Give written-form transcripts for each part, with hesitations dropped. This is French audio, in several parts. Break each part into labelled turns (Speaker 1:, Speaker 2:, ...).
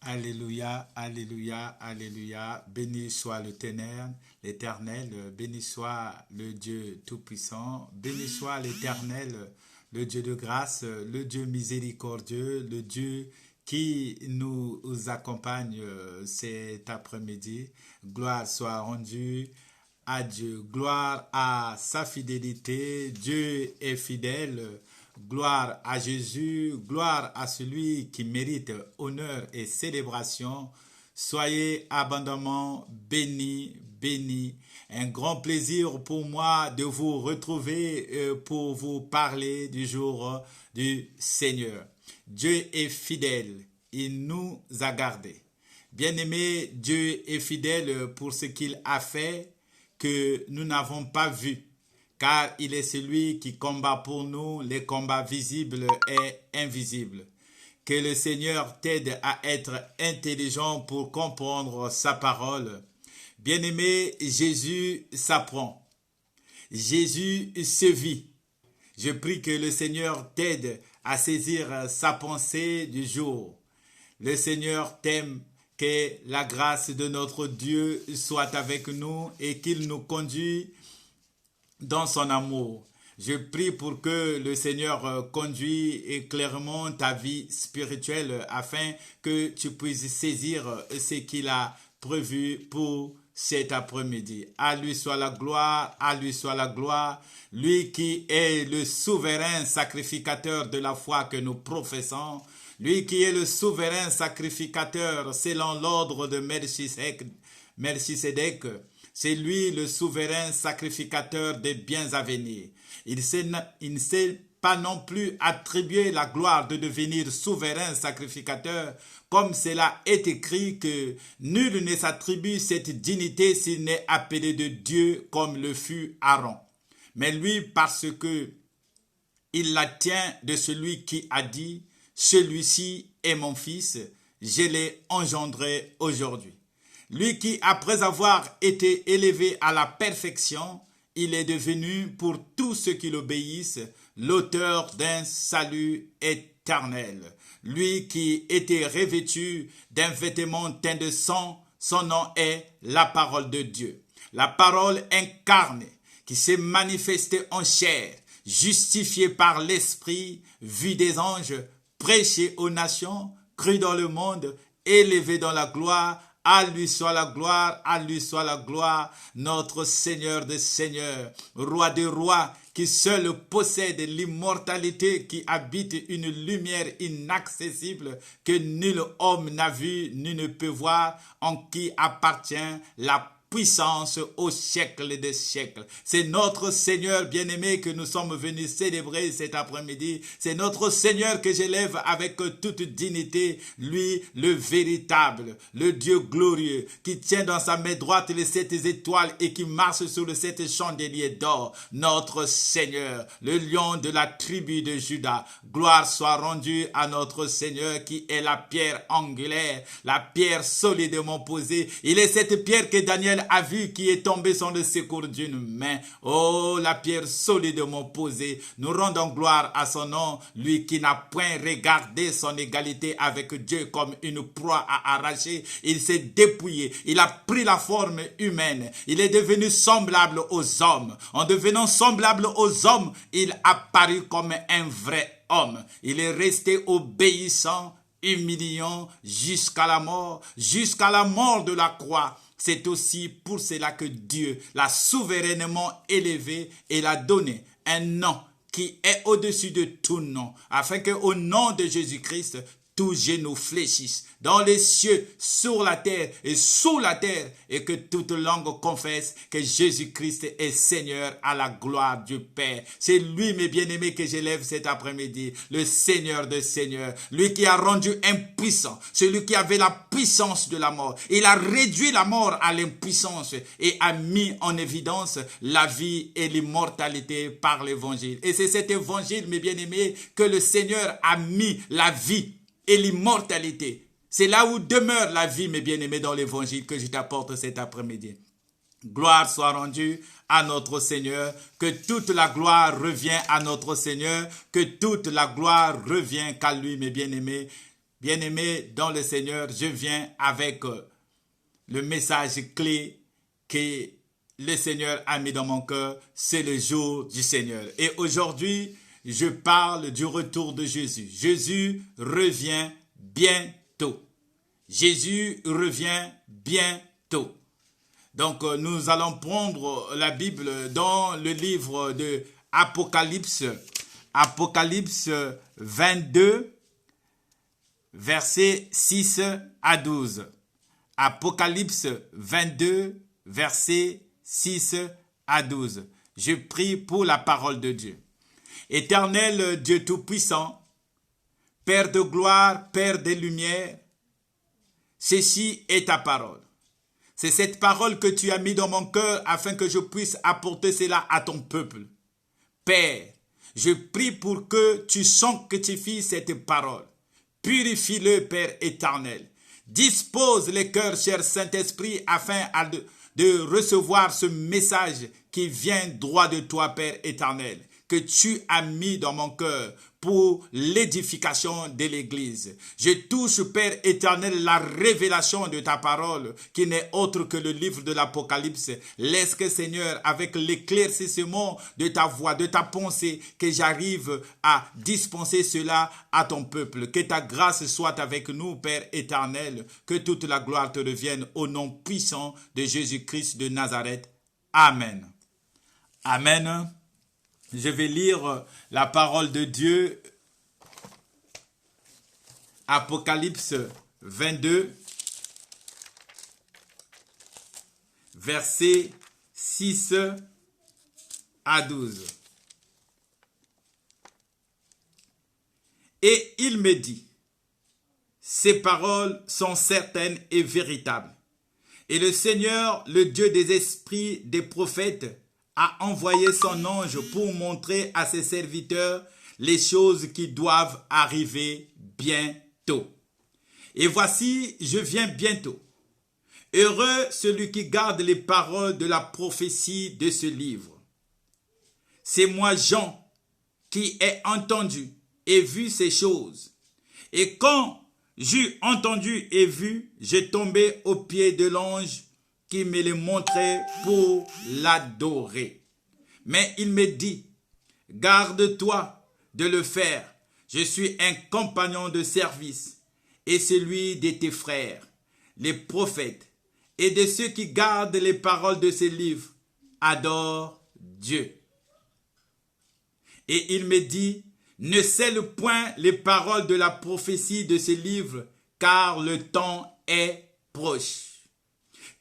Speaker 1: Alléluia, alléluia, alléluia. Béni soit l'Éternel, béni soit le Dieu Tout-Puissant, béni soit l'Éternel, le Dieu de grâce, le Dieu miséricordieux, le Dieu qui nous accompagne cet après-midi. Gloire soit rendue à Dieu, gloire à sa fidélité. Dieu est fidèle. Gloire à Jésus, gloire à celui qui mérite honneur et célébration. Soyez abondamment bénis, bénis. Un grand plaisir pour moi de vous retrouver pour vous parler du jour du Seigneur. Dieu est fidèle, il nous a gardés. Bien-aimé, Dieu est fidèle pour ce qu'il a fait que nous n'avons pas vu. Car il est celui qui combat pour nous les combats visibles et invisibles. Que le Seigneur t'aide à être intelligent pour comprendre sa parole. Bien-aimé, Jésus s'apprend. Jésus se vit. Je prie que le Seigneur t'aide à saisir sa pensée du jour. Le Seigneur t'aime. Que la grâce de notre Dieu soit avec nous et qu'il nous conduise dans son amour. Je prie pour que le Seigneur conduise clairement ta vie spirituelle afin que tu puisses saisir ce qu'il a prévu pour cet après-midi. À lui soit la gloire, à lui soit la gloire, lui qui est le souverain sacrificateur de la foi que nous professons, lui qui est le souverain sacrificateur selon l'ordre de Melchisédek. C'est lui le souverain sacrificateur des biens à venir. Il ne s'est pas non plus attribué la gloire de devenir souverain sacrificateur, comme cela est écrit que nul ne s'attribue cette dignité s'il n'est appelé de Dieu comme le fut Aaron. Mais lui, parce que il la tient de celui qui a dit « Celui-ci est mon fils, je l'ai engendré aujourd'hui ». Lui qui, après avoir été élevé à la perfection, il est devenu, pour tous ceux qui l'obéissent, l'auteur d'un salut éternel. Lui qui était revêtu d'un vêtement teint de sang, son nom est la parole de Dieu. La parole incarnée, qui s'est manifestée en chair, justifiée par l'Esprit, vue des anges, prêchée aux nations, crue dans le monde, élevée dans la gloire. À lui soit la gloire, à lui soit la gloire, notre Seigneur des Seigneurs, Roi des rois, qui seul possède l'immortalité, qui habite une lumière inaccessible que nul homme n'a vu, ni ne peut voir, en qui appartient la puissance au siècle des siècles. C'est notre Seigneur bien-aimé que nous sommes venus célébrer cet après-midi. C'est notre Seigneur que j'élève avec toute dignité, lui le véritable, le Dieu glorieux, qui tient dans sa main droite les 7 étoiles et qui marche sur les 7 chandeliers d'or. Notre Seigneur, le lion de la tribu de Juda. Gloire soit rendue à notre Seigneur qui est la pierre angulaire, la pierre solidement posée. Il est cette pierre que Daniel a vu qui est tombée sans le secours d'une main. Oh, la pierre solidement posée. Nous rendons gloire à son nom, lui qui n'a point regardé son égalité avec Dieu comme une proie à arracher. Il s'est dépouillé. Il a pris la forme humaine. Il est devenu semblable aux hommes. En devenant semblable aux hommes, il a paru comme un vrai homme. Il est resté obéissant, humiliant jusqu'à la mort de la croix. C'est aussi pour cela que Dieu l'a souverainement élevé et l'a donné un nom qui est au-dessus de tout nom, afin qu'au nom de Jésus-Christ, tous genoux fléchissent dans les cieux, sur la terre et sous la terre, et que toute langue confesse que Jésus-Christ est Seigneur à la gloire du Père. C'est lui, mes bien-aimés, que j'élève cet après-midi, le Seigneur des Seigneurs, lui qui a rendu impuissant, celui qui avait la puissance de la mort. Il a réduit la mort à l'impuissance et a mis en évidence la vie et l'immortalité par l'évangile. Et c'est cet évangile, mes bien-aimés, que le Seigneur a mis la vie et l'immortalité. C'est là où demeure la vie, mes bien-aimés, dans l'évangile que je t'apporte cet après-midi. Gloire soit rendue à notre Seigneur, que toute la gloire revient à notre Seigneur, que toute la gloire revient qu'à lui, mes bien-aimés. bien-aimés dans le Seigneur, je viens avec le message clé que le Seigneur a mis dans mon cœur. C'est le jour du Seigneur. Et aujourd'hui, je parle du retour de Jésus. Jésus revient bientôt. Jésus revient bientôt. Donc, nous allons prendre la Bible dans le livre de Apocalypse. Apocalypse 22, versets 6 à 12. Apocalypse 22, versets 6 à 12. Je prie pour la parole de Dieu. Éternel Dieu Tout-Puissant, Père de gloire, Père des lumières, ceci est ta parole. C'est cette parole que tu as mis dans mon cœur afin que je puisse apporter cela à ton peuple. Père, je prie pour que tu sanctifies cette parole. Purifie-le, Père éternel. Dispose les cœurs, cher Saint-Esprit, afin de recevoir ce message qui vient droit de toi, Père éternel, que tu as mis dans mon cœur pour l'édification de l'Église. Je touche, Père éternel, la révélation de ta parole, qui n'est autre que le livre de l'Apocalypse. Laisse que, Seigneur, avec l'éclaircissement de ta voix, de ta pensée, que j'arrive à dispenser cela à ton peuple. Que ta grâce soit avec nous, Père éternel. Que toute la gloire te revienne au nom puissant de Jésus-Christ de Nazareth. Amen. Amen. Je vais lire la parole de Dieu, Apocalypse 22, versets 6 à 12. Et il me dit, ces paroles sont certaines et véritables. Et le Seigneur, le Dieu des esprits des prophètes, a envoyé son ange pour montrer à ses serviteurs les choses qui doivent arriver bientôt. Et voici, je viens bientôt. Heureux celui qui garde les paroles de la prophétie de ce livre. C'est moi, Jean, qui ai entendu et vu ces choses. Et quand j'eus entendu et vu, j'ai tombé aux pieds de l'ange qui me les montrait pour l'adorer. Mais il me dit, garde-toi de le faire. Je suis un compagnon de service et celui de tes frères, les prophètes, et de ceux qui gardent les paroles de ces livres. Adore Dieu. Et il me dit, ne scelle point les paroles de la prophétie de ces livres, car le temps est proche.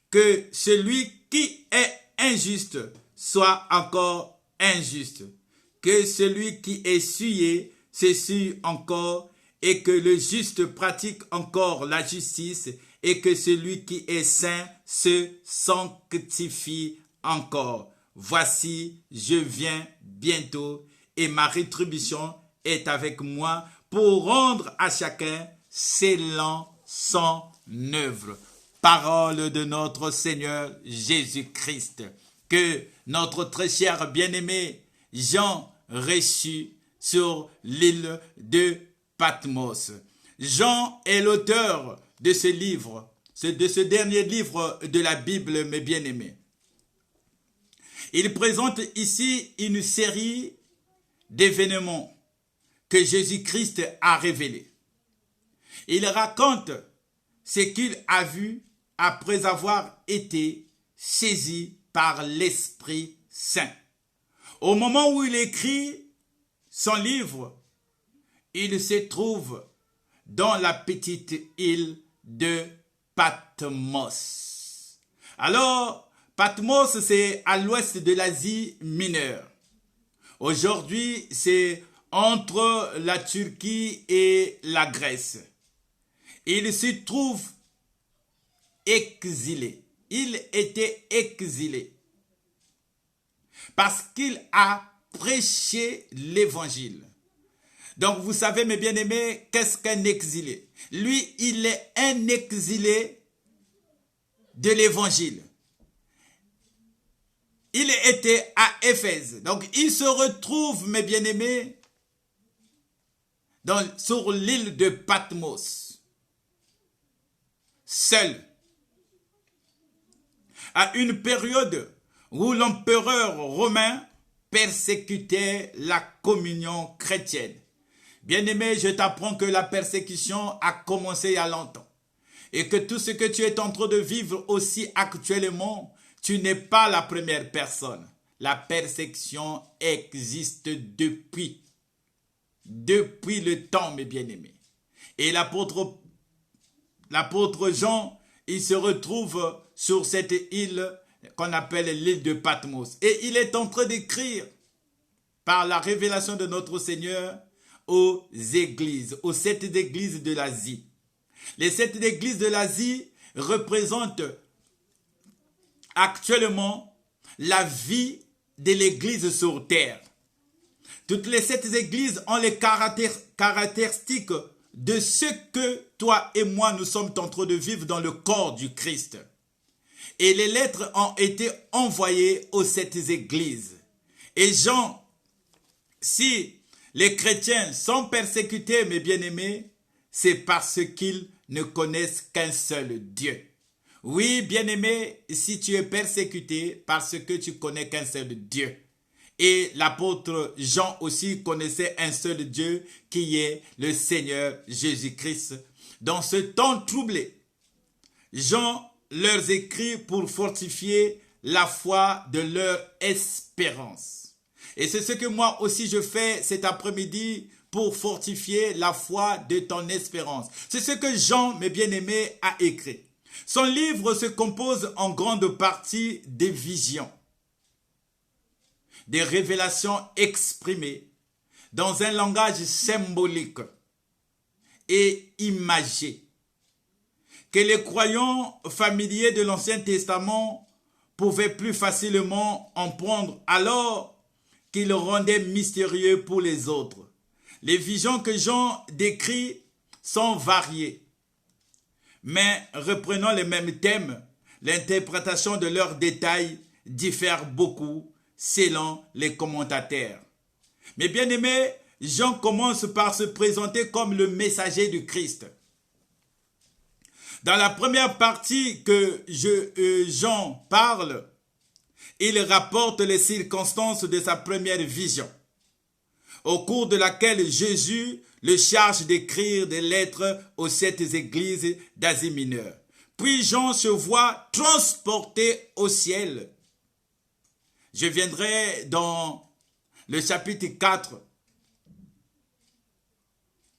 Speaker 1: Que celui qui est injuste soit encore injuste. Que celui qui est souillé se souille encore, et que le juste pratique encore la justice, et que celui qui est saint se sanctifie encore. Voici, je viens bientôt, et ma rétribution est avec moi pour rendre à chacun selon son œuvre. Parole de notre Seigneur Jésus-Christ, que notre très cher bien-aimé Jean reçut sur l'île de Patmos. Jean est l'auteur de ce livre, de ce dernier livre de la Bible, mes bien-aimés. Il présente ici une série d'événements que Jésus-Christ a révélés. Il raconte ce qu'il a vu après avoir été saisi par l'Esprit Saint. Au moment où il écrit son livre, il se trouve dans la petite île de Patmos. Alors, Patmos, c'est à l'ouest de l'Asie mineure. Aujourd'hui, c'est entre la Turquie et la Grèce. Il se trouve exilé. Il était exilé parce qu'il a prêché l'évangile. Donc vous savez, mes bien-aimés, qu'est-ce qu'un exilé? Lui, il est un exilé de l'évangile. Il était à Éphèse. Donc il se retrouve, mes bien-aimés, sur l'île de Patmos. seul. À une période où l'empereur romain persécutait la communion chrétienne. Bien-aimé, je t'apprends que la persécution a commencé il y a longtemps. Et que tout ce que tu es en train de vivre aussi actuellement, tu n'es pas la première personne. La persécution existe depuis le temps, mes bien-aimés. Et l'apôtre Jean, il se retrouve sur cette île qu'on appelle l'île de Patmos. Et il est en train d'écrire par la révélation de notre Seigneur aux églises, aux 7 églises de l'Asie. Les 7 églises de l'Asie représentent actuellement la vie de l'église sur terre. Toutes les 7 églises ont les caractéristiques de ce que toi et moi nous sommes en train de vivre dans le corps du Christ. Et les lettres ont été envoyées aux 7 églises. Et Jean, si les chrétiens sont persécutés, mes bien-aimés, c'est parce qu'ils ne connaissent qu'un seul Dieu. Oui, bien-aimé, si tu es persécuté parce que tu connais qu'un seul Dieu. Et l'apôtre Jean aussi connaissait un seul Dieu qui est le Seigneur Jésus-Christ. Dans ce temps troublé, Jean leur écrit pour fortifier la foi de leur espérance. Et c'est ce que moi aussi je fais cet après-midi pour fortifier la foi de ton espérance. C'est ce que Jean, mes bien-aimés, a écrit. Son livre se compose en grande partie des visions, des révélations exprimées dans un langage symbolique et imagé que les croyants familiers de l'Ancien Testament pouvaient plus facilement en prendre alors qu'il le rendait mystérieux pour les autres. Les visions que Jean décrit sont variées, mais reprenant les mêmes thèmes, l'interprétation de leurs détails diffère beaucoup selon les commentateurs. Mais bien aimé, Jean commence par se présenter comme le messager du Christ. Dans la première partie que Jean parle, il rapporte les circonstances de sa première vision, au cours de laquelle Jésus le charge d'écrire des lettres aux 7 églises d'Asie mineure. Puis Jean se voit transporté au ciel. Je viendrai dans le chapitre 4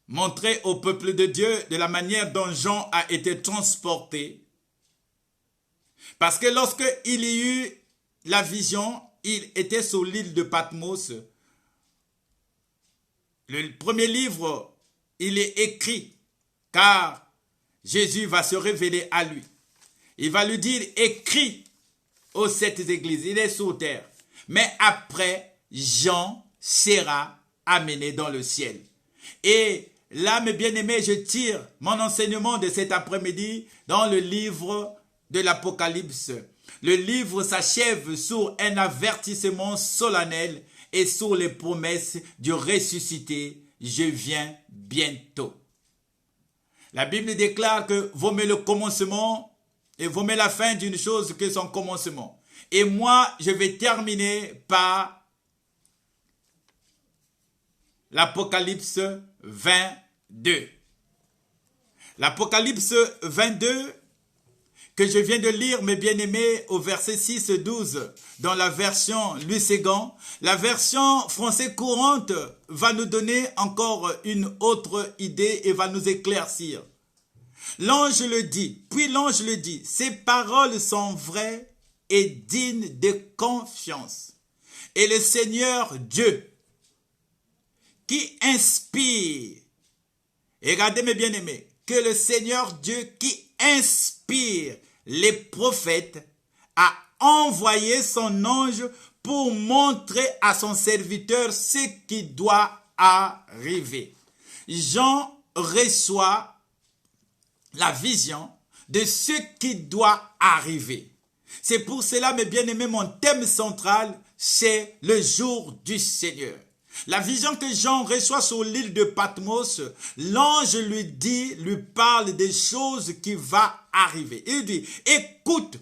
Speaker 1: montrer au peuple de Dieu de la manière dont Jean a été transporté. Parce que lorsqu'il y eut la vision, il était sur l'île de Patmos. Le premier livre, il est écrit, car Jésus va se révéler à lui. Il va lui dire, écris aux 7 églises, il est sur terre. Mais après, Jean sera amené dans le ciel. Et là, mes bien-aimés, je tire mon enseignement de cet après-midi dans le livre de l'Apocalypse. Le livre s'achève sur un avertissement solennel et sur les promesses du ressuscité. Je viens bientôt. La Bible déclare que vaut mieux le commencement et vaut mieux la fin d'une chose que son commencement. Et moi, je vais terminer par l'Apocalypse 22. L'Apocalypse 22 que je viens de lire, mes bien-aimés, au verset 6-12, dans la version Louis Ségan. La version français courante va nous donner encore une autre idée et va nous éclaircir. L'ange le dit, puis l'ange le dit, ces paroles sont vraies et dignes de confiance. Et le Seigneur Dieu, qui inspire, et regardez mes bien-aimés, que le Seigneur Dieu qui inspire les prophètes a envoyé son ange pour montrer à son serviteur ce qui doit arriver. Jean reçoit la vision de ce qui doit arriver. C'est pour cela, mes bien-aimés, mon thème central, c'est le jour du Seigneur. La vision que Jean reçoit sur l'île de Patmos, l'ange lui parle des choses qui vont arriver. Il dit, écoute,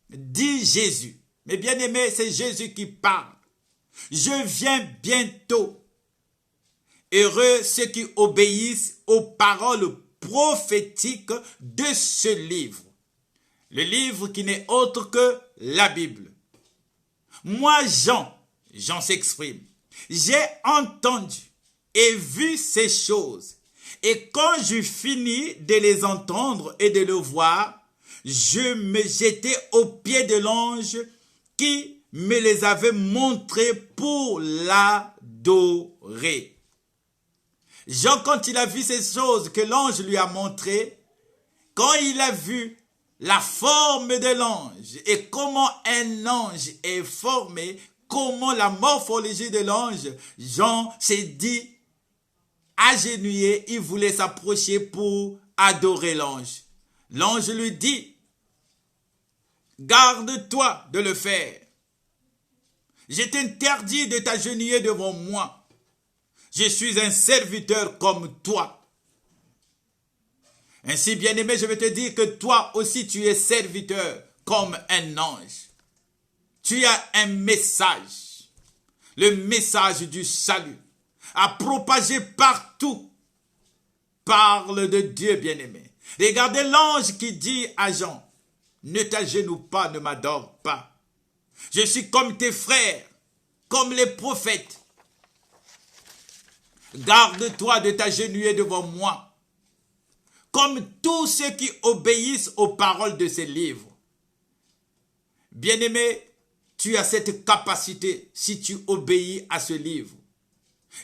Speaker 1: dit Jésus. Mais bien aimé, c'est Jésus qui parle. Je viens bientôt. Heureux ceux qui obéissent aux paroles prophétiques de ce livre. Le livre qui n'est autre que la Bible. Moi, Jean s'exprime. J'ai entendu et vu ces choses. Et quand je finis de les entendre et de le voir, je me jetai aux pieds de l'ange qui me les avait montrés pour l'adorer. Jean, quand il a vu ces choses que l'ange lui a montrées, quand il a vu la forme de l'ange et comment un ange est formé, comment la morphologie de l'ange, Jean s'est dit, agenouillé, il voulait s'approcher pour adorer l'ange. L'ange lui dit, garde-toi de le faire. Je t'interdis de t'agenouiller devant moi. Je suis un serviteur comme toi. Ainsi, bien-aimé, je vais te dire que toi aussi tu es serviteur comme un ange. Tu as un message, le message du salut, à propager partout. Parle de Dieu, bien-aimé. Regardez l'ange qui dit à Jean, ne t'agenouille pas, ne m'adore pas. Je suis comme tes frères, comme les prophètes. Garde-toi de t'agenouiller devant moi. Comme tous ceux qui obéissent aux paroles de ces livres. Bien-aimé, tu as cette capacité si tu obéis à ce livre.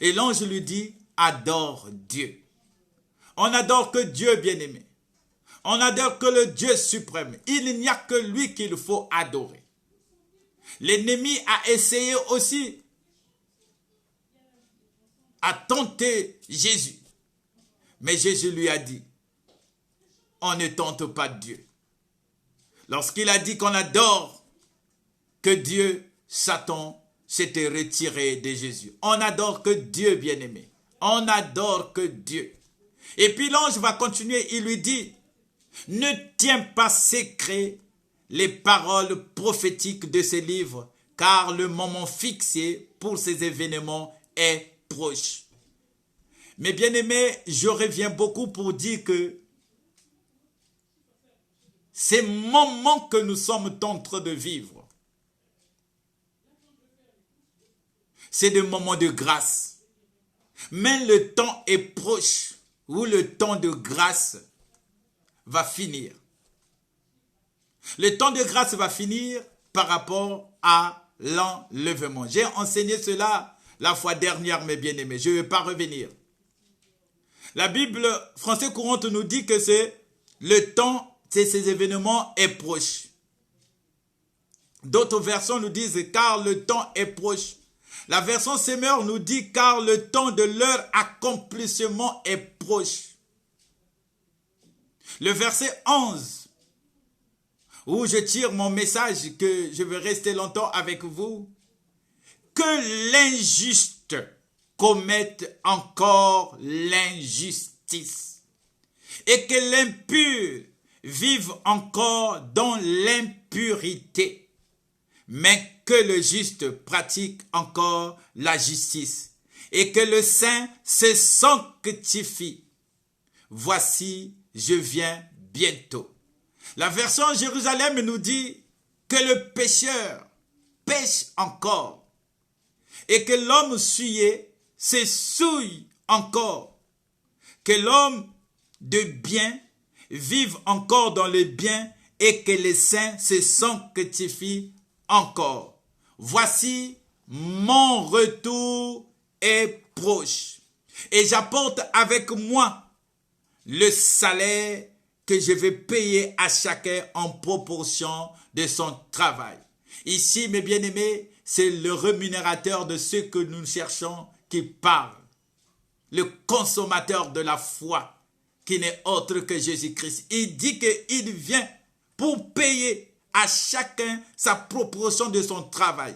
Speaker 1: Et l'ange lui dit, adore Dieu. On n'adore que Dieu, bien-aimé. On n'adore que le Dieu suprême. Il n'y a que lui qu'il faut adorer. L'ennemi a essayé aussi à tenter Jésus. Mais Jésus lui a dit, on ne tente pas Dieu. Lorsqu'il a dit qu'on adore que Dieu, Satan s'était retiré de Jésus. On adore que Dieu, bien-aimé. On adore que Dieu. Et puis l'ange va continuer, il lui dit, ne tiens pas secret les paroles prophétiques de ces livres, car le moment fixé pour ces événements est proche. Mais bien-aimé, je reviens beaucoup pour dire que ces moments que nous sommes en train de vivre, c'est des moments de grâce. Mais le temps est proche où le temps de grâce va finir. Le temps de grâce va finir par rapport à l'enlèvement. J'ai enseigné cela la fois dernière, mes bien-aimés. Je ne vais pas revenir. La Bible français courante nous dit que c'est le temps de ces événements est proche. D'autres versions nous disent car le temps est proche. La version Semeur nous dit car le temps de leur accomplissement est proche. Le verset 11, où je tire mon message que je vais rester longtemps avec vous, que l'injuste commette encore l'injustice et que l'impur vive encore dans l'impurité, mais que le juste pratique encore la justice et que le saint se sanctifie. Voici, je viens bientôt. La version Jérusalem nous dit que le pécheur pêche encore et que l'homme souillé se souille encore, que l'homme de bien vive encore dans le bien et que les saints se sanctifient encore. Voici, mon retour est proche et j'apporte avec moi le salaire que je vais payer à chacun en proportion de son travail. Ici, mes bien-aimés, c'est le rémunérateur de ce que nous cherchons qui parle. Le consommateur de la foi qui n'est autre que Jésus-Christ. Il dit qu'il vient pour payer à chacun sa proportion de son travail.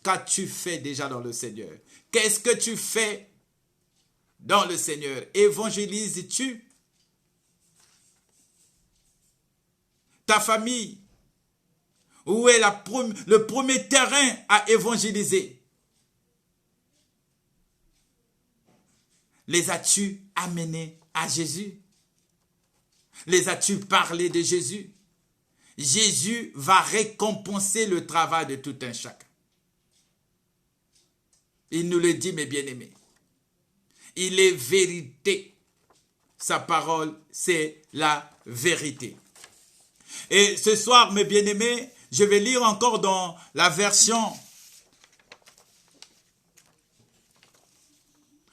Speaker 1: Qu'as-tu fait déjà dans le Seigneur? Qu'est-ce que tu fais dans le Seigneur? Évangélises-tu ta famille? Où est le premier terrain à évangéliser? Les as-tu amenés à Jésus? Les as-tu parlé de Jésus? Jésus va récompenser le travail de tout un chacun. Il nous le dit, mes bien-aimés. Il est vérité. Sa parole, c'est la vérité. Et ce soir, mes bien-aimés, je vais lire encore dans la version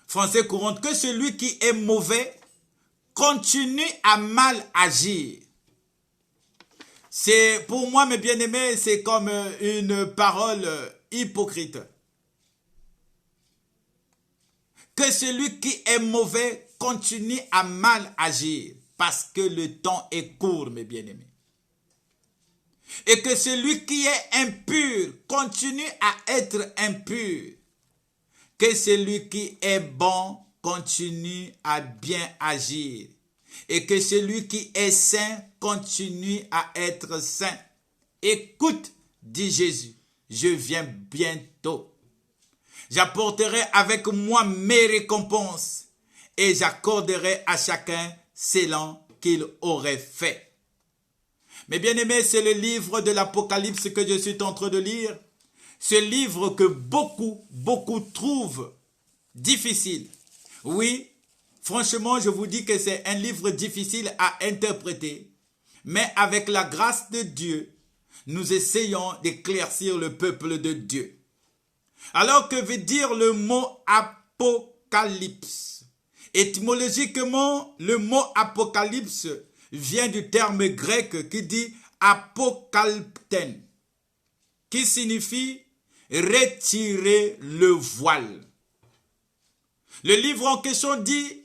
Speaker 1: français courante, que celui qui est mauvais continue à mal agir. C'est, pour moi, mes bien-aimés, c'est comme une parole hypocrite. Que celui qui est mauvais continue à mal agir, parce que le temps est court, mes bien-aimés. Et que celui qui est impur continue à être impur. Que celui qui est bon continue à bien agir. Et que celui qui est saint continue à être saint. Écoute, dit Jésus, je viens bientôt. J'apporterai avec moi mes récompenses et j'accorderai à chacun selon qu'il aurait fait. Mais bien aimé, c'est le livre de l'Apocalypse que je suis en train de lire. Ce livre que beaucoup trouvent difficile. Oui, franchement, je vous dis que c'est un livre difficile à interpréter. Mais avec la grâce de Dieu, nous essayons d'éclaircir le peuple de Dieu. Alors que veut dire le mot apocalypse? Étymologiquement, le mot apocalypse vient du terme grec qui dit apokalpten, qui signifie retirer le voile. Le livre en question dit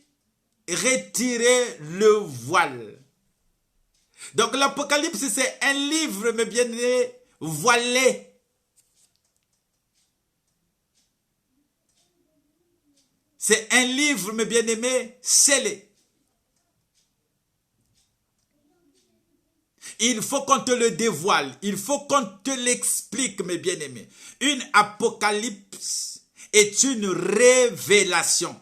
Speaker 1: retirer le voile. Donc l'Apocalypse, c'est un livre, mes bien-aimés, voilé. C'est un livre, mes bien-aimés, scellé. Il faut qu'on te le dévoile. Il faut qu'on te l'explique, mes bien-aimés. Une apocalypse est une révélation.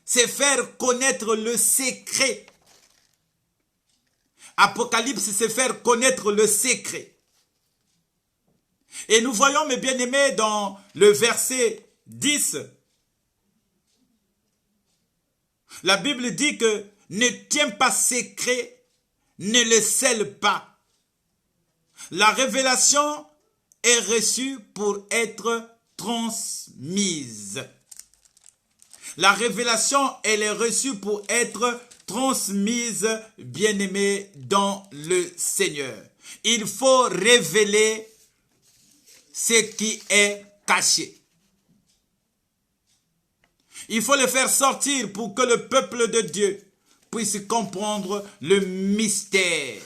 Speaker 1: C'est faire connaître le secret. Apocalypse, c'est faire connaître le secret. Et nous voyons, mes bien-aimés, dans le verset 10, la Bible dit que ne tiens pas secret, ne le scelle pas. La révélation est reçue pour être transmise. La révélation, elle est reçue pour être transmise, bien-aimée, dans le Seigneur. Il faut révéler ce qui est caché. Il faut le faire sortir pour que le peuple de Dieu puisse comprendre le mystère.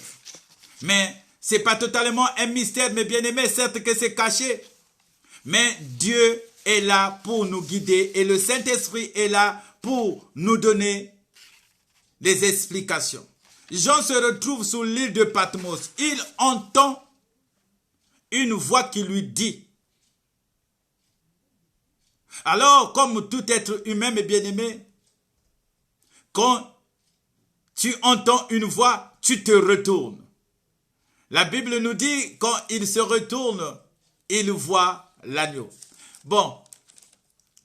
Speaker 1: Mais ce n'est pas totalement un mystère, mes bien-aimés, certes que c'est caché. Mais Dieu est là pour nous guider et le Saint-Esprit est là pour nous donner des explications. Jean se retrouve sur l'île de Patmos. Il entend une voix qui lui dit. Alors, comme tout être humain, mes bien-aimés, quand tu entends une voix, tu te retournes. La Bible nous dit, quand il se retourne, il voit l'agneau. Bon,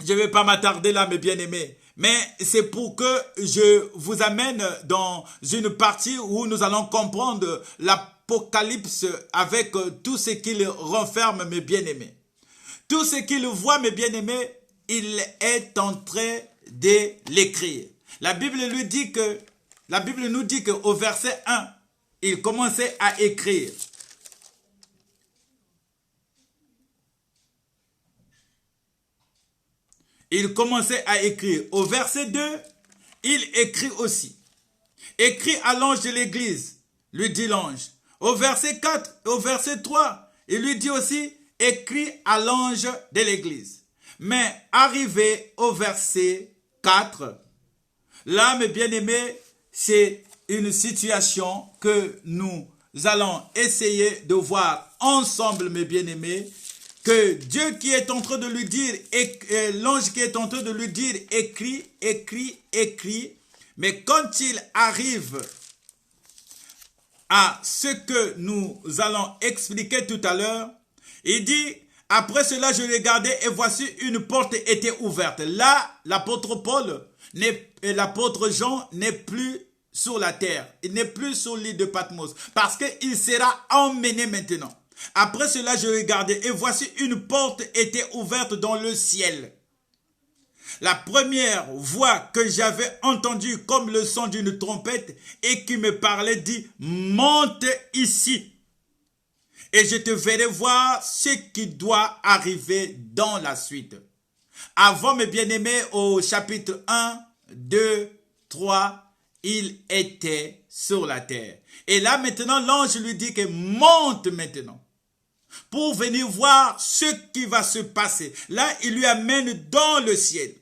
Speaker 1: je ne vais pas m'attarder là, mes bien-aimés, mais c'est pour que je vous amène dans une partie où nous allons comprendre l'Apocalypse avec tout ce qu'il renferme, mes bien-aimés. Tout ce qu'il voit, mes bien-aimés, il est en train de l'écrire. La Bible nous dit qu'au verset 1, il commençait à écrire. Il commençait à écrire. Au verset 2, il écrit aussi. Écrit à l'ange de l'église, lui dit l'ange. Au verset 4, au verset 3, il lui dit aussi, écrit à l'ange de l'église. Mais arrivé au verset 4, là, mes bien-aimés, c'est une situation que nous allons essayer de voir ensemble, mes bien-aimés, que Dieu qui est en train de lui dire, l'ange qui est en train de lui dire, écris, écris, écris, mais quand il arrive à ce que nous allons expliquer tout à l'heure, il dit, après cela, je regardais et voici une porte était ouverte. Là, l'apôtre Paul et l'apôtre Jean n'est plus sur la terre. Il n'est plus sur l'île de Patmos parce qu'il sera emmené maintenant. Après cela, je regardais et voici une porte était ouverte dans le ciel. La première voix que j'avais entendue comme le son d'une trompette et qui me parlait dit « Monte ici et je te verrai voir ce qui doit arriver dans la suite. » Avant, mes bien-aimés, au chapitre 1, 2, 3, il était sur la terre. Et là, maintenant, l'ange lui dit que monte maintenant pour venir voir ce qui va se passer. Là, il lui amène dans le ciel.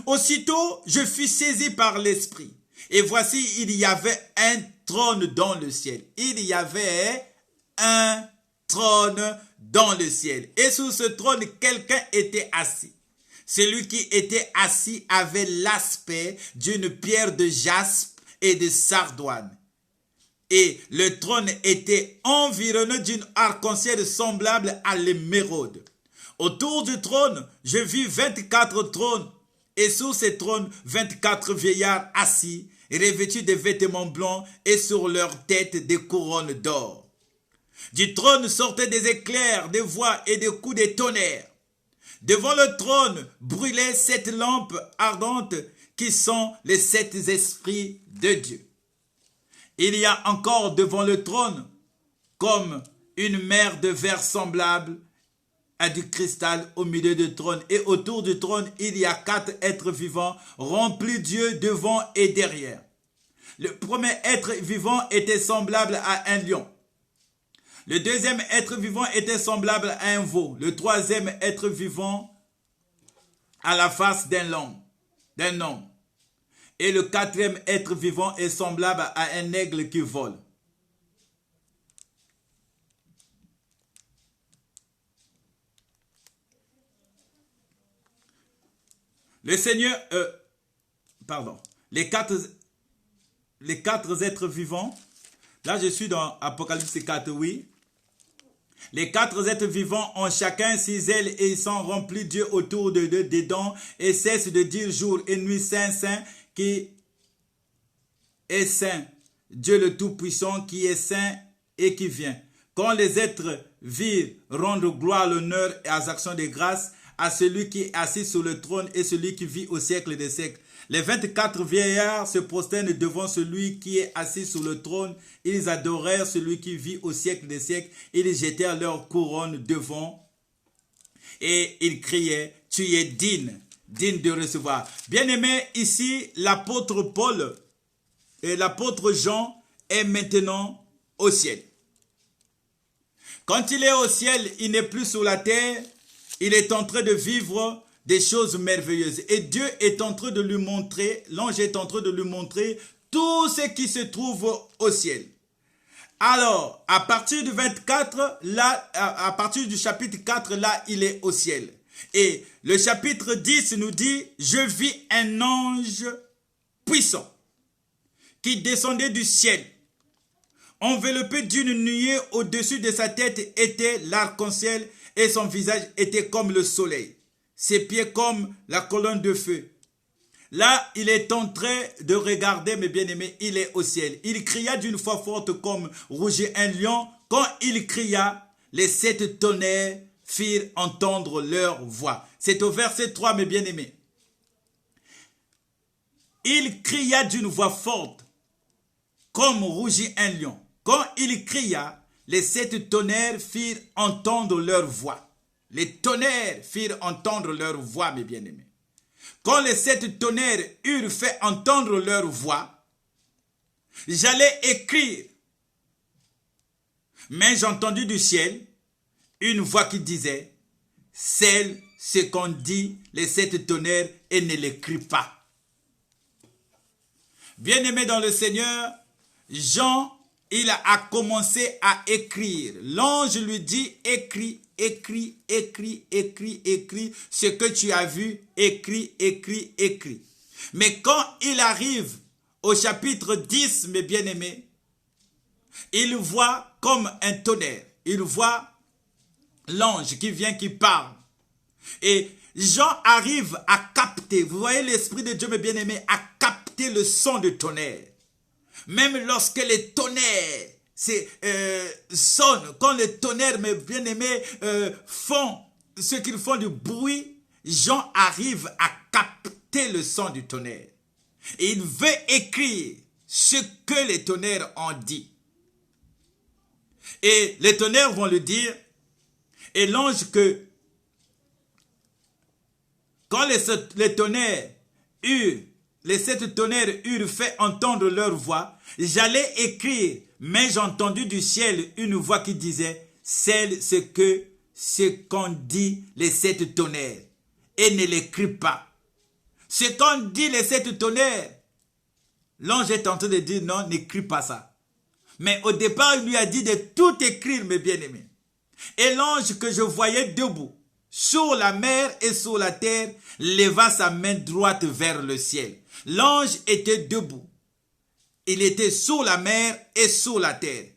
Speaker 1: Aussitôt, je fus saisi par l'esprit. Et voici, il y avait un trône dans le ciel. Il y avait un trône dans le ciel. Et sur ce trône, quelqu'un était assis. Celui qui était assis avait l'aspect d'une pierre de jaspe et de sardoine. Et le trône était environné d'une arc-en-ciel semblable à l'émeraude. Autour du trône, je vis 24 trônes. Et sur ces trônes, 24 vieillards assis, revêtus de vêtements blancs et sur leurs têtes des couronnes d'or. Du trône sortaient des éclairs, des voix et des coups de tonnerre. Devant le trône brûlaient 7 lampes ardentes qui sont les 7 esprits de Dieu. Il y a encore devant le trône comme une mer de verre semblable à du cristal au milieu du trône. Et autour du trône, il y a 4 êtres vivants remplis Dieu devant et derrière. Le premier être vivant était semblable à un lion. Le deuxième être vivant était semblable à un veau. Le troisième être vivant à la face d'un homme. Et le quatrième être vivant est semblable à un aigle qui vole. Le Seigneur, les quatre êtres vivants, là je suis dans Apocalypse 4, oui. Les 4 êtres vivants ont chacun 6 ailes et ils sont remplis Dieu autour de d'eux dedans et cessent de dire jour et nuit, Saint, Saint, qui est saint, Dieu le Tout-Puissant qui est saint et qui vient. Quand les êtres virent rendre gloire, l'honneur et les actions de grâce à celui qui est assis sur le trône et celui qui vit au siècle des siècles. Les 24 vieillards se prosternent devant celui qui est assis sur le trône. Ils adorèrent celui qui vit au siècle des siècles. Ils jetèrent leur couronne devant et ils criaient, tu es digne de recevoir. Bien-aimé, ici, l'apôtre Paul et l'apôtre Jean est maintenant au ciel. Quand il est au ciel, il n'est plus sur la terre. Il est en train de vivre des choses merveilleuses. Et Dieu est en train de lui montrer, l'ange est en train de lui montrer tout ce qui se trouve au ciel. Alors, à partir du 24, là, à partir du chapitre 4, là, il est au ciel. Et le chapitre 10 nous dit, je vis un ange puissant qui descendait du ciel. Enveloppé d'une nuée au-dessus de sa tête était l'arc-en-ciel et son visage était comme le soleil. Ses pieds comme la colonne de feu. Là, il est en train de regarder, mes bien-aimés, il est au ciel. Il cria d'une voix forte comme rugit un lion. Quand il cria, les 7 tonnerres firent entendre leur voix. C'est au verset 3, mes bien-aimés. Il cria d'une voix forte comme rugit un lion. Quand il cria, les 7 tonnerres firent entendre leur voix. Les tonnerres firent entendre leur voix, mes bien-aimés. Quand les 7 tonnerres eurent fait entendre leur voix, j'allais écrire. Mais j'entendis du ciel une voix qui disait, scelle ce qu'ont dit les 7 tonnerres et ne l'écris pas. Bien-aimé dans le Seigneur, Jean, il a commencé à écrire. L'ange lui dit, écris, écris, écris, écris, écris, ce que tu as vu, écris, écris, écris. Mais quand il arrive au chapitre 10, mes bien-aimés, il voit comme un tonnerre. Il voit l'ange qui vient, qui parle. Et Jean arrive à capter, vous voyez l'Esprit de Dieu, mes bien-aimés, à capter le son du tonnerre. Même lorsque les tonnerres sonnent, quand les tonnerres, mes bien-aimés, font ce qu'ils font du bruit, Jean arrive à capter le son du tonnerre. Et il veut écrire ce que les tonnerres ont dit. Et les tonnerres vont lui dire, et l'ange que, quand les tonnerres eurent, les 7 tonnerres eurent fait entendre leur voix, j'allais écrire, mais j'ai entendu du ciel une voix qui disait, c'est ce qu'ont dit les 7 tonnerres, et ne l'écris pas. Ce qu'ont dit les 7 tonnerres, l'ange est en train de dire non, n'écris pas ça. Mais au départ, il lui a dit de tout écrire, mes bien-aimés. Et l'ange que je voyais debout, sur la mer et sur la terre, leva sa main droite vers le ciel. L'ange était debout. Il était sur la mer et sur la terre.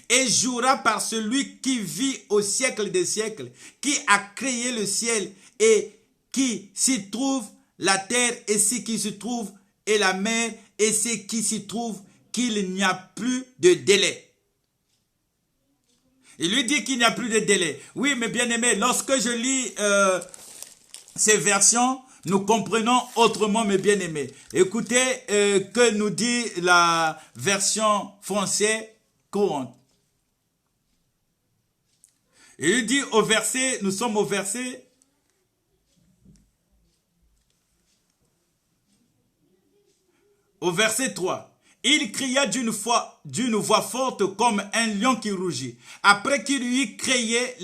Speaker 1: Et jura par celui qui vit au siècle des siècles, qui a créé le ciel et qui s'y trouve, la terre et ce qui s'y trouve, et la mer et ce qui s'y trouve, qu'il n'y a plus de délai. Il lui dit qu'il n'y a plus de délai. Oui, mes bien-aimés, lorsque je lis ces versions, nous comprenons autrement, mes bien-aimés. Écoutez que nous dit la version française courante. Il lui dit au verset, nous sommes au verset au verset 3. Il cria d'une voix forte comme un lion qui rugit. Après qu'il y eut crié,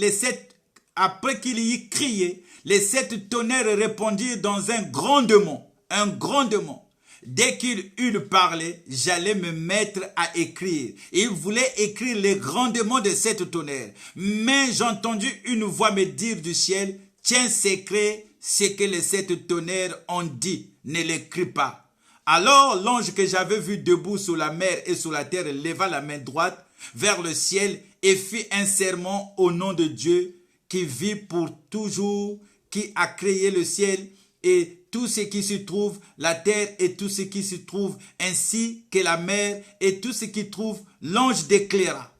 Speaker 1: les 7 tonnerres répondirent dans un grondement. Un grondement. Dès qu'il eut parlé, j'allais me mettre à écrire. Il voulait écrire les grondements de 7 tonnerres. Mais j'entendis une voix me dire du ciel, tiens secret ce que les 7 tonnerres ont dit, ne l'écris pas. Alors l'ange que j'avais vu debout sur la mer et sur la terre leva la main droite vers le ciel et fit un serment au nom de Dieu qui vit pour toujours, qui a créé le ciel et tout ce qui s'y trouve, la terre et tout ce qui s'y trouve, ainsi que la mer et tout ce qui trouve. L'ange déclara,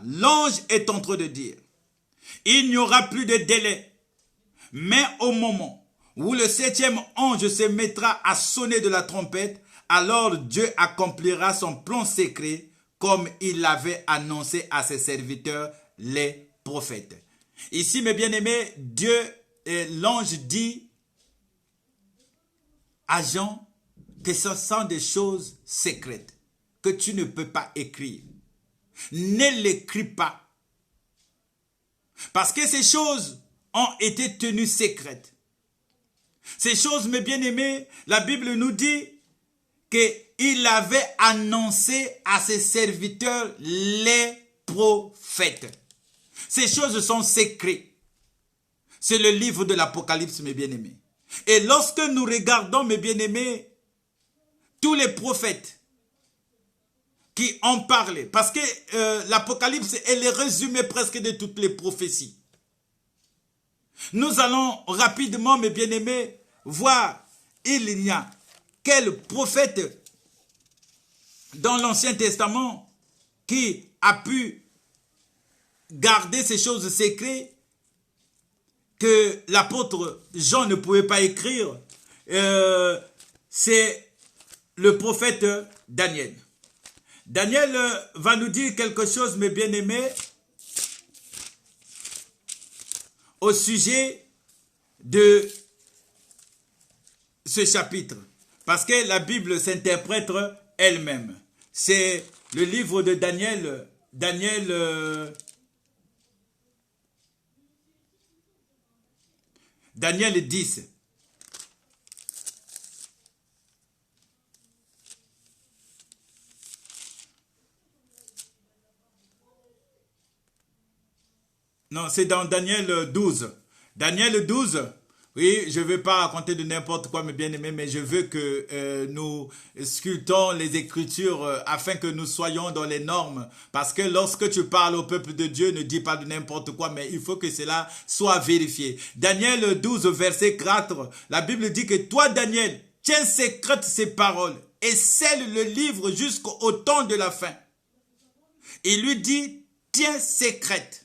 Speaker 1: l'ange est en train de dire, il n'y aura plus de délai, mais au moment où le 7e ange se mettra à sonner de la trompette, alors Dieu accomplira son plan secret comme il l'avait annoncé à ses serviteurs, les prophètes. Ici, mes bien-aimés, Dieu, l'ange dit à Jean que ce sont des choses secrètes que tu ne peux pas écrire. Ne l'écris pas. Parce que ces choses ont été tenues secrètes. Ces choses, mes bien-aimés, la Bible nous dit qu'il avait annoncé à ses serviteurs les prophètes. Ces choses sont secrètes. C'est le livre de l'Apocalypse, mes bien-aimés. Et lorsque nous regardons, mes bien-aimés, tous les prophètes qui ont parlé, parce que l'Apocalypse est le résumé presque de toutes les prophéties. Nous allons rapidement, mes bien-aimés, voir il n'y a quel prophète dans l'Ancien Testament qui a pu garder ces choses secrètes que l'apôtre Jean ne pouvait pas écrire. C'est le prophète Daniel. Daniel va nous dire quelque chose, mes bien-aimés, au sujet de ce chapitre. Parce que la Bible s'interprète elle-même. C'est le livre de Daniel. Daniel 10. Non, c'est dans Daniel 12. Daniel 12, oui, je ne veux pas raconter de n'importe quoi, mes bien-aimés, mais je veux que nous sculptons les Écritures afin que nous soyons dans les normes. Parce que lorsque tu parles au peuple de Dieu, ne dis pas de n'importe quoi, mais il faut que cela soit vérifié. Daniel 12, verset 4, la Bible dit que toi, Daniel, tiens secrète ces paroles et scelle le livre jusqu'au temps de la fin. Il lui dit, tiens secrète.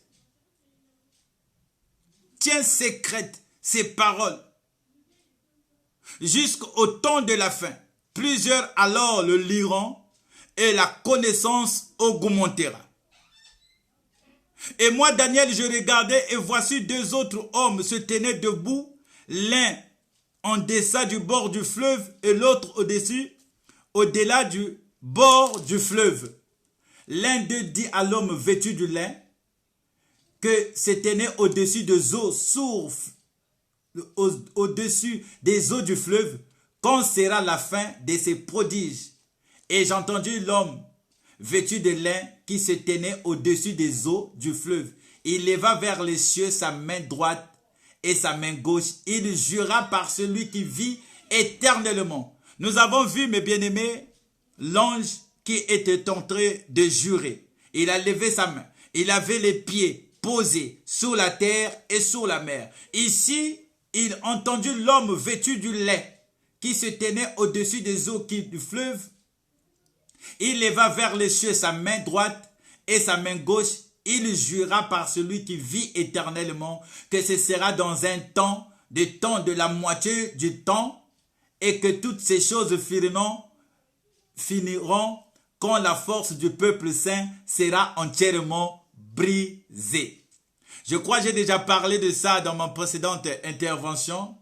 Speaker 1: Tiens secrète ces paroles jusqu'au temps de la fin. Plusieurs alors le liront et la connaissance augmentera. Et moi, Daniel, je regardais et voici deux autres hommes se tenaient debout, l'un en deçà du bord du fleuve et l'autre au-dessus, au-delà du bord du fleuve. L'un d'eux dit à l'homme vêtu de lin que se tenait au-dessus des eaux sources, au-dessus des eaux du fleuve, quand sera la fin de ces prodiges. Et j'ai entendu l'homme vêtu de lin qui se tenait au-dessus des eaux du fleuve. Il leva vers les cieux sa main droite et sa main gauche. Il jura par celui qui vit éternellement. Nous avons vu, mes bien-aimés, l'ange qui était en train de jurer. Il a levé sa main. Il avait les pieds posés sur la terre et sur la mer. Ici, il a entendu l'homme vêtu du lin qui se tenait au-dessus des eaux du fleuve. Il leva vers les cieux sa main droite et sa main gauche. Il jura par celui qui vit éternellement que ce sera dans un temps de la moitié du temps et que toutes ces choses finiront quand la force du peuple saint sera entièrement brisée. Je crois que j'ai déjà parlé de ça dans ma précédente intervention.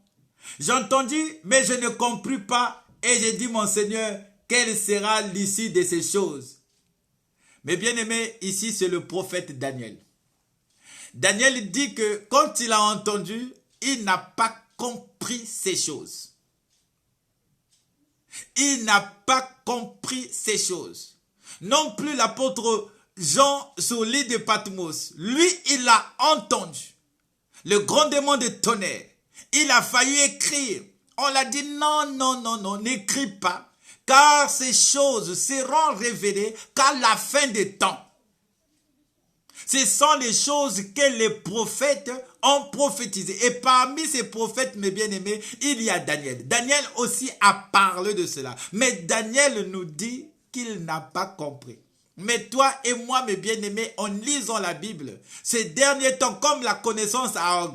Speaker 1: J'ai entendu, mais je ne compris pas et j'ai dit, mon Seigneur, quelle sera l'issue de ces choses? Mais bien aimé, ici c'est le prophète Daniel. Daniel dit que quand il a entendu, il n'a pas compris ces choses. Il n'a pas compris ces choses. Non plus l'apôtre Jean sur l'île de Patmos. Lui, il a entendu le grondement de tonnerre. Il a failli écrire. On l'a dit non, non, non, non, n'écris pas. Car ces choses seront révélées qu'à la fin des temps. Ce sont les choses que les prophètes ont prophétisées. Et parmi ces prophètes, mes bien-aimés, il y a Daniel. Daniel aussi a parlé de cela. Mais Daniel nous dit qu'il n'a pas compris. Mais toi et moi, mes bien-aimés, en lisant la Bible, ces derniers temps, comme la connaissance a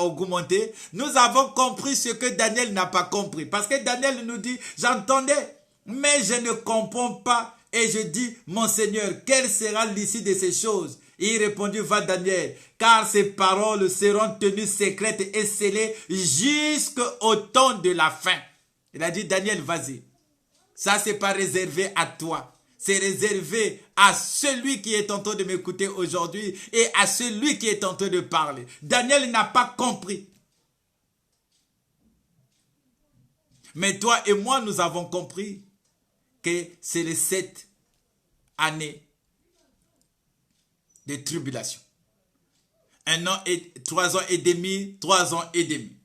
Speaker 1: augmenté, nous avons compris ce que Daniel n'a pas compris. Parce que Daniel nous dit, j'entendais, mais je ne comprends pas. Et je dis, mon Seigneur, quelle sera l'issue de ces choses? Il répondit, va Daniel, car ces paroles seront tenues secrètes et scellées jusqu'au temps de la fin. Il a dit, Daniel, vas-y. Ça, c'est pas réservé à toi. C'est réservé à celui qui est en train de m'écouter aujourd'hui et à celui qui est en train de parler. Daniel n'a pas compris. Mais toi et moi, nous avons compris que c'est les 7 années de tribulation. 1 an et 3 ans et demi, 3 ans et demi.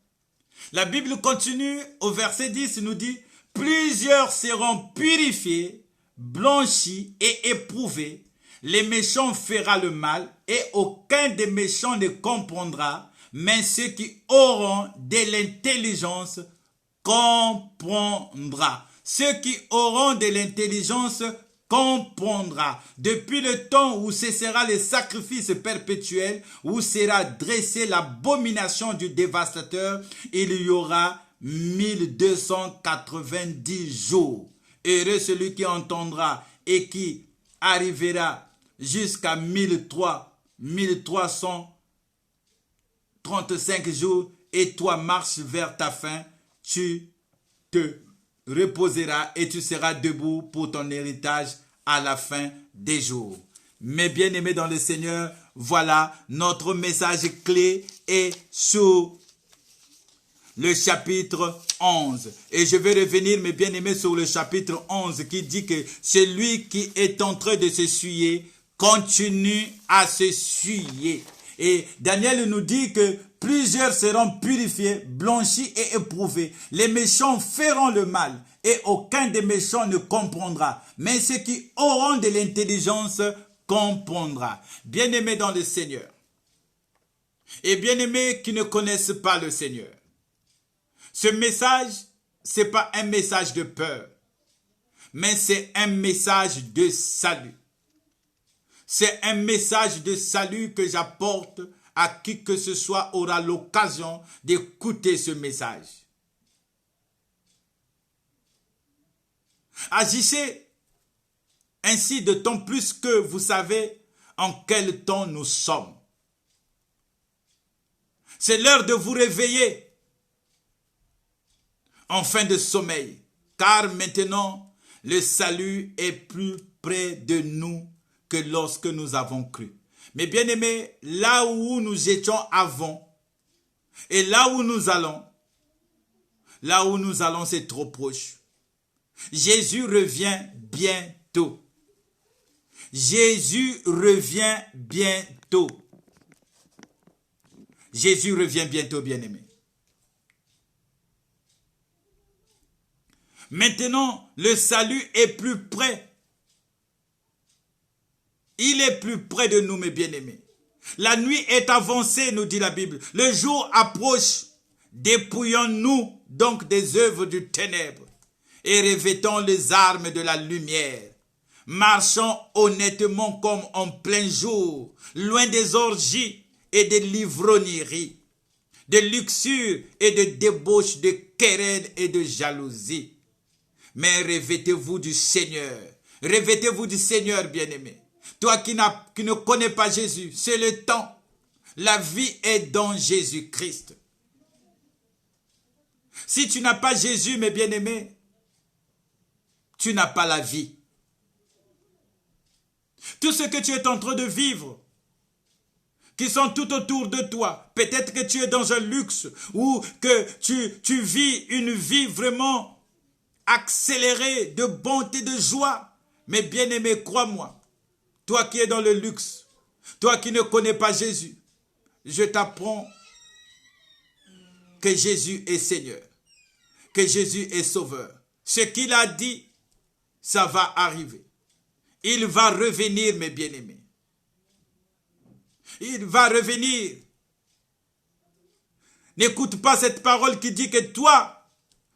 Speaker 1: La Bible continue au verset 10, nous dit, plusieurs seront purifiés, blanchis et éprouvés. Les méchants fera le mal et aucun des méchants ne comprendra, mais ceux qui auront de l'intelligence comprendra. Ceux qui auront de l'intelligence comprendra. Depuis le temps où cessera le sacrifice perpétuel, où sera dressée l'abomination du dévastateur, il y aura 1290 jours. Heureux celui qui entendra et qui arrivera jusqu'à 1335 jours, et toi marche vers ta fin, tu te reposeras et tu seras debout pour ton héritage à la fin des jours. Mes bien-aimés dans le Seigneur, voilà notre message clé est sur le chapitre 11. Et je vais revenir, mes bien-aimés, sur le chapitre 11 qui dit que celui qui est en train de s'essuyer continue à s'essuyer. Et Daniel nous dit que plusieurs seront purifiés, blanchis et éprouvés. Les méchants feront le mal et aucun des méchants ne comprendra. Mais ceux qui auront de l'intelligence comprendra. Bien-aimés dans le Seigneur et bien-aimés qui ne connaissent pas le Seigneur, ce message, ce n'est pas un message de peur, mais c'est un message de salut. C'est un message de salut que j'apporte à qui que ce soit aura l'occasion d'écouter ce message. Agissez ainsi d'autant plus que vous savez en quel temps nous sommes. C'est l'heure de vous réveiller en fin de sommeil, car maintenant le salut est plus près de nous que lorsque nous avons cru. Mais bien aimés, là où nous étions avant et là où nous allons c'est trop proche. Jésus revient bientôt. Jésus revient bientôt. Jésus revient bientôt, bien-aimés. Maintenant, le salut est plus près. Il est plus près de nous, mes bien-aimés. La nuit est avancée, nous dit la Bible. Le jour approche. Dépouillons-nous donc des œuvres du ténèbre et revêtons les armes de la lumière. Marchons honnêtement comme en plein jour, loin des orgies et des livrogneries, de luxure et de débauche, de querelles et de jalousie. Mais revêtez-vous du Seigneur. Revêtez-vous du Seigneur, bien-aimé. Toi qui ne connais pas Jésus, c'est le temps. La vie est dans Jésus-Christ. Si tu n'as pas Jésus, mes bien-aimés, tu n'as pas la vie. Tout ce que tu es en train de vivre, qui sont tout autour de toi, peut-être que tu es dans un luxe ou que tu vis une vie vraiment accélérée de bonté, de joie. Mais bien-aimé, crois-moi, toi qui es dans le luxe, toi qui ne connais pas Jésus, je t'apprends que Jésus est Seigneur, que Jésus est Sauveur. Ce qu'il a dit, ça va arriver. Il va revenir, mes bien-aimés. Il va revenir. N'écoute pas cette parole qui dit que toi,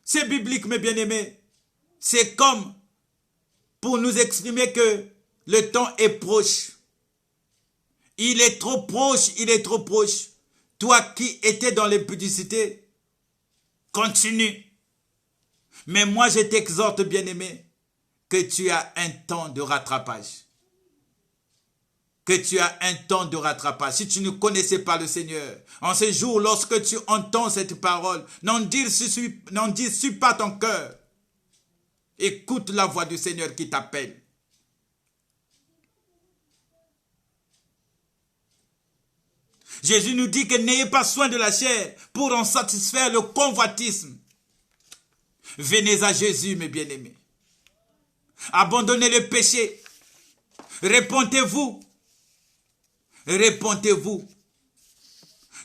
Speaker 1: c'est biblique, mes bien-aimés. C'est comme pour nous exprimer que le temps est proche. Il est trop proche, il est trop proche. Toi qui étais dans l'impudicité, continue. Mais moi, je t'exhorte, bien-aimé, que tu as un temps de rattrapage. Que tu as un temps de rattrapage. Si tu ne connaissais pas le Seigneur, en ce jour, lorsque tu entends cette parole, n'en dis pas ton cœur. Écoute la voix du Seigneur qui t'appelle. Jésus nous dit que n'ayez pas soin de la chair pour en satisfaire le convoitisme. Venez à Jésus, mes bien-aimés. Abandonnez le péché. Répentez-vous. Répentez-vous.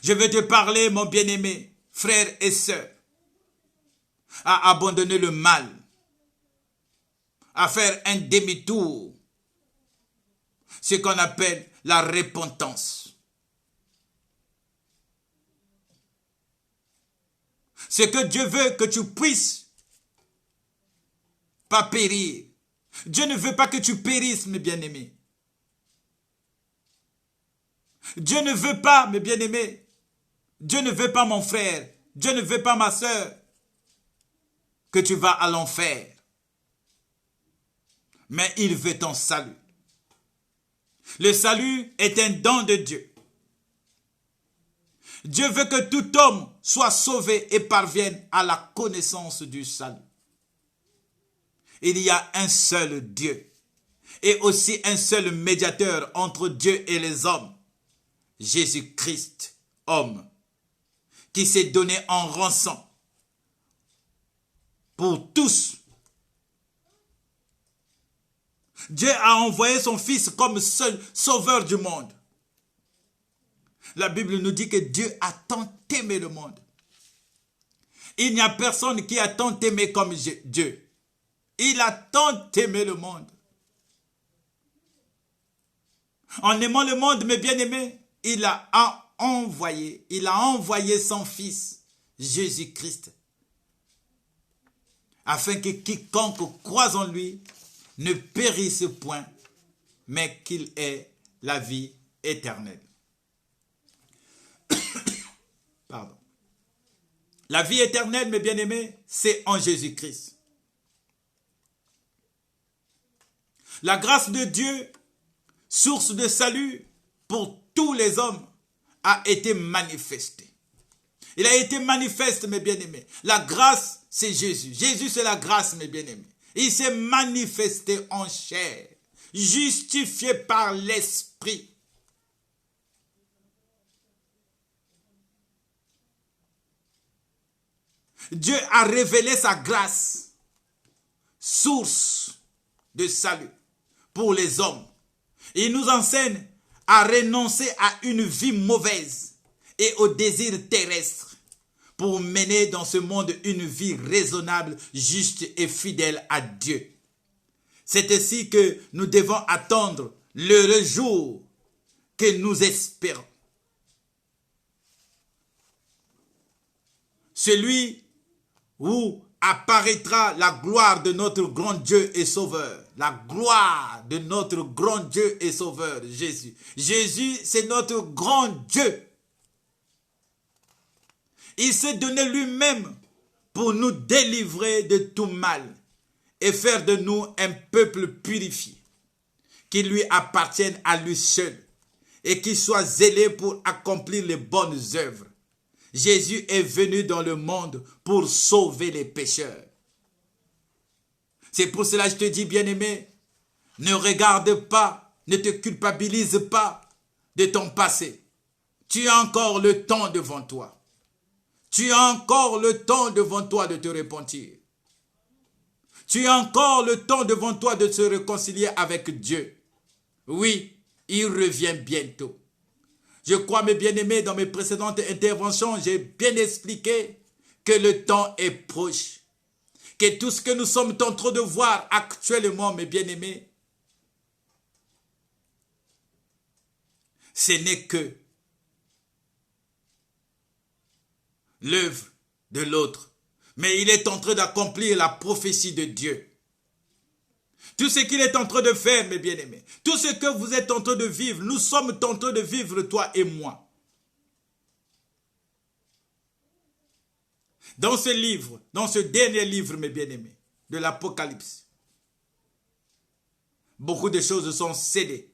Speaker 1: Je veux te parler, mon bien-aimé, frère et sœur, à abandonner le mal, à faire un demi-tour, ce qu'on appelle la repentance. Ce que Dieu veut que tu puisses pas périr. Dieu ne veut pas que tu périsses, mes bien-aimés. Dieu ne veut pas, mes bien-aimés. Dieu ne veut pas, mon frère. Dieu ne veut pas, ma sœur, que tu vas à l'enfer. Mais il veut ton salut. Le salut est un don de Dieu. Dieu veut que tout homme soit sauvé et parvienne à la connaissance du salut. Il y a un seul Dieu et aussi un seul médiateur entre Dieu et les hommes, Jésus-Christ, homme, qui s'est donné en rançon pour tous. Dieu a envoyé son Fils comme seul sauveur du monde. La Bible nous dit que Dieu a tant aimé le monde. Il n'y a personne qui a tant aimé comme Dieu. Il a tant aimé le monde. En aimant le monde, mes bien-aimés, il a envoyé son Fils, Jésus-Christ, afin que quiconque croise en lui ne périsse point, mais qu'il ait la vie éternelle. Pardon. La vie éternelle, mes bien-aimés, c'est en Jésus-Christ. La grâce de Dieu, source de salut pour tous les hommes, a été manifestée. Il a été manifeste, mes bien-aimés. La grâce, c'est Jésus. Jésus, c'est la grâce, mes bien-aimés. Il s'est manifesté en chair, justifié par l'Esprit. Dieu a révélé sa grâce, source de salut pour les hommes. Il nous enseigne à renoncer à une vie mauvaise et aux désirs terrestres pour mener dans ce monde une vie raisonnable, juste et fidèle à Dieu. C'est ainsi que nous devons attendre l'heureux jour que nous espérons. Celui où apparaîtra la gloire de notre grand Dieu et Sauveur. La gloire de notre grand Dieu et Sauveur, Jésus. Jésus, c'est notre grand Dieu. Il s'est donné lui-même pour nous délivrer de tout mal et faire de nous un peuple purifié, qui lui appartienne à lui seul et qui soit zélé pour accomplir les bonnes œuvres. Jésus est venu dans le monde pour sauver les pécheurs. C'est pour cela que je te dis, bien-aimé, ne regarde pas, ne te culpabilise pas de ton passé. Tu as encore le temps devant toi. Tu as encore le temps devant toi de te repentir. Tu as encore le temps devant toi de te réconcilier avec Dieu. Oui, il revient bientôt. Je crois, mes bien-aimés, dans mes précédentes interventions, j'ai bien expliqué que le temps est proche. Que tout ce que nous sommes en train de voir actuellement, mes bien-aimés, ce n'est que l'œuvre de l'autre. Mais il est en train d'accomplir la prophétie de Dieu. Tout ce qu'il est en train de faire, mes bien-aimés, tout ce que vous êtes en train de vivre, nous sommes en train de vivre, toi et moi. Dans ce livre, dans ce dernier livre, mes bien-aimés, de l'Apocalypse, beaucoup de choses sont scellées.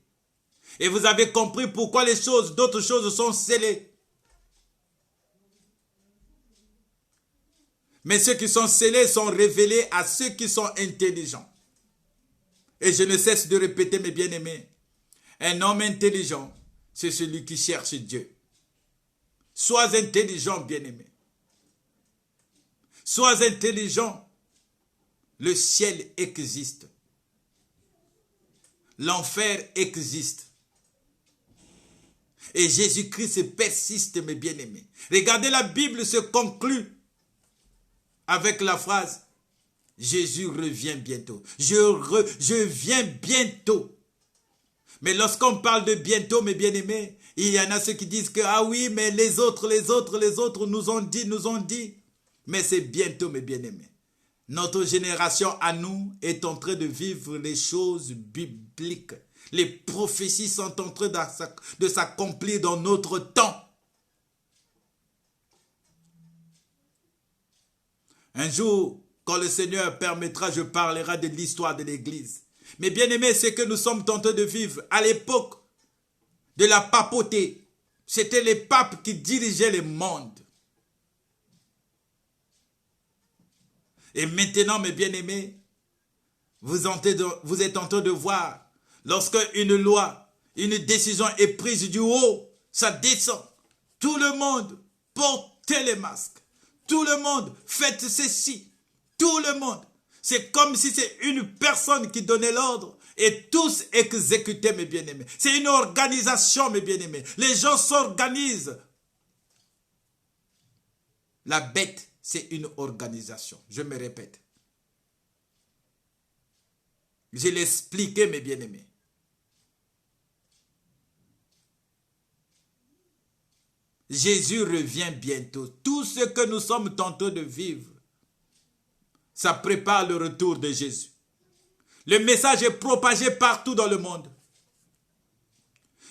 Speaker 1: Et vous avez compris pourquoi d'autres choses sont scellées. Mais ceux qui sont scellés sont révélés à ceux qui sont intelligents. Et je ne cesse de répéter, mes bien-aimés, un homme intelligent, c'est celui qui cherche Dieu. Sois intelligent, bien-aimé. Sois intelligent. Le ciel existe. L'enfer existe. Et Jésus-Christ persiste, mes bien-aimés. Regardez, la Bible se conclut avec la phrase: Jésus revient bientôt. Je viens bientôt. Mais lorsqu'on parle de bientôt, mes bien-aimés, il y en a ceux qui disent que, ah oui, mais les autres nous ont dit. Mais c'est bientôt, mes bien-aimés. Notre génération à nous est en train de vivre les choses bibliques. Les prophéties sont en train de s'accomplir dans notre temps. Un jour, quand le Seigneur permettra, je parlerai de l'histoire de l'Église. Mais bien aimé, ce que nous sommes en train de vivre à l'époque de la papauté, c'était les papes qui dirigeaient le monde. Et maintenant, mes bien-aimés, vous êtes en train de voir, lorsque une loi, une décision est prise du haut, ça descend. Tout le monde porte mettez les masques. Tout le monde, faites ceci. Tout le monde. C'est comme si c'est une personne qui donnait l'ordre et tous exécutaient, mes bien-aimés. C'est une organisation, mes bien-aimés. Les gens s'organisent. La bête, c'est une organisation. Je me répète. Je l'ai expliqué, mes bien-aimés. Jésus revient bientôt. Tout ce que nous sommes tentés de vivre, ça prépare le retour de Jésus. Le message est propagé partout dans le monde.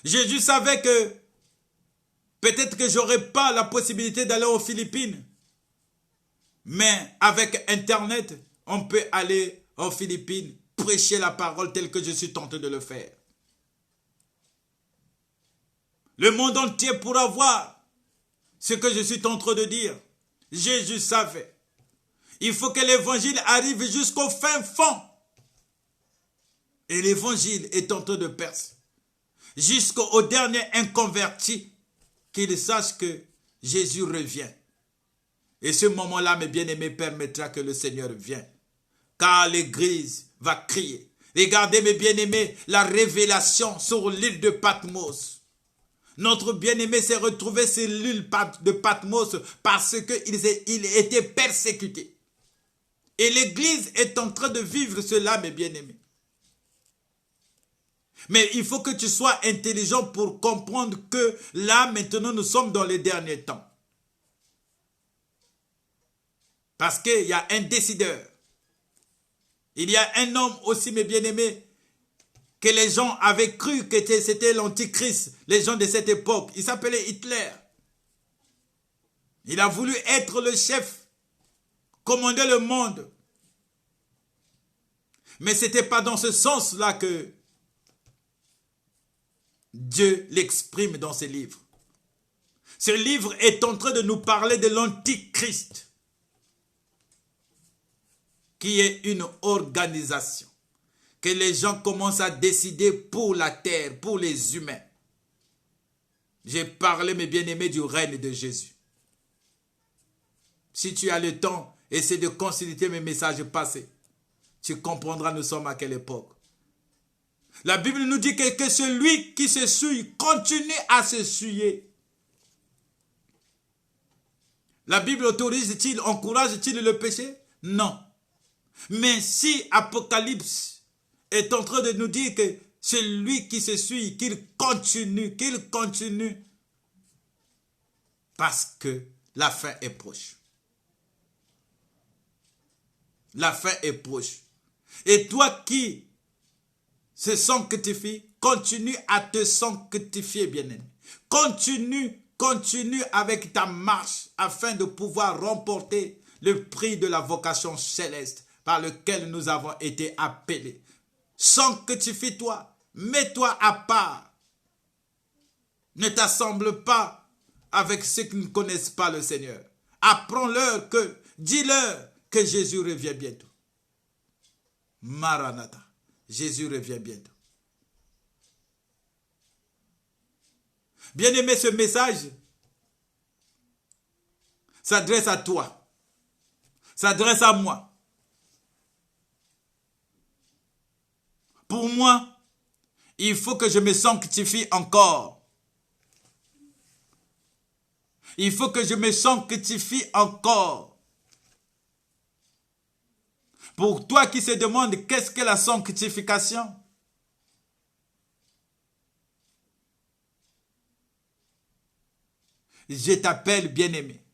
Speaker 1: Jésus savait que peut-être que je n'aurais pas la possibilité d'aller aux Philippines. Mais avec Internet, on peut aller aux Philippines, prêcher la parole telle que je suis tenté de le faire. Le monde entier pourra voir ce que je suis en train de dire. Jésus savait. Il faut que l'évangile arrive jusqu'au fin fond. Et l'évangile est en train de percer. Jusqu'au dernier inconverti, qu'il sache que Jésus revient. Et ce moment-là, mes bien-aimés, permettra que le Seigneur vienne. Car l'Église va crier. Regardez, mes bien-aimés, la révélation sur l'île de Patmos. Notre bien-aimé s'est retrouvé sur l'île de Patmos parce qu'il était persécuté. Et l'Église est en train de vivre cela, mes bien-aimés. Mais il faut que tu sois intelligent pour comprendre que là, maintenant, nous sommes dans les derniers temps. Parce qu'il y a un décideur. Il y a un homme aussi, mes bien-aimés, que les gens avaient cru que c'était l'antichrist, les gens de cette époque. Il s'appelait Hitler. Il a voulu être le chef, commander le monde. Mais ce n'était pas dans ce sens-là que Dieu l'exprime dans ses livres. Ce livre est en train de nous parler de l'antichrist, qui est une organisation que les gens commencent à décider pour la terre, pour les humains. J'ai parlé, mes bien-aimés, du règne de Jésus. Si tu as le temps, essaie de consulter mes messages passés. Tu comprendras nous sommes à quelle époque. La Bible nous dit que celui qui se souille continue à se souiller. La Bible autorise-t-il, encourage-t-il le péché? Non. Mais si Apocalypse est en train de nous dire que celui qui se suit, qu'il continue, parce que la fin est proche. La fin est proche. Et toi qui se sanctifie, continue à te sanctifier, bien-aimé. Continue avec ta marche afin de pouvoir remporter le prix de la vocation céleste par lequel nous avons été appelés. Sanctifie-toi, mets-toi à part. Ne t'assemble pas avec ceux qui ne connaissent pas le Seigneur. Apprends-leur dis-leur que Jésus revient bientôt. Maranatha, Jésus revient bientôt. Bien-aimé, ce message s'adresse à toi, s'adresse à moi. Pour moi, il faut que je me sanctifie encore. Il faut que je me sanctifie encore. Pour toi qui se demande qu'est-ce que la sanctification? Je t'appelle, bien-aimé,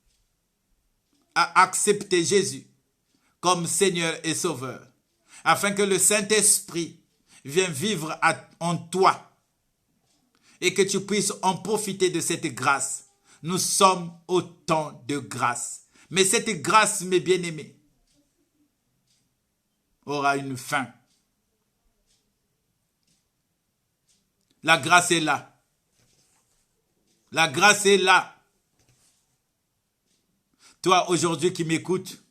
Speaker 1: à accepter Jésus comme Seigneur et Sauveur, afin que le Saint-Esprit vienne vivre en toi et que tu puisses en profiter de cette grâce. Nous sommes au temps de grâce. Mais cette grâce, mes bien-aimés, aura une fin. La grâce est là. La grâce est là. Toi aujourd'hui qui m'écoutes,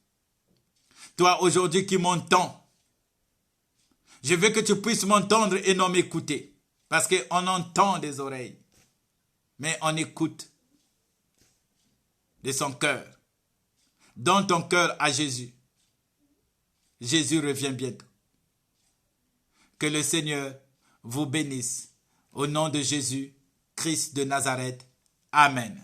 Speaker 1: toi aujourd'hui qui m'entends, je veux que tu puisses m'entendre et non m'écouter. Parce qu'on entend des oreilles, mais on écoute. de son cœur. Donne ton cœur à Jésus. Jésus revient bientôt. Que le Seigneur vous bénisse. Au nom de Jésus, Christ de Nazareth. Amen.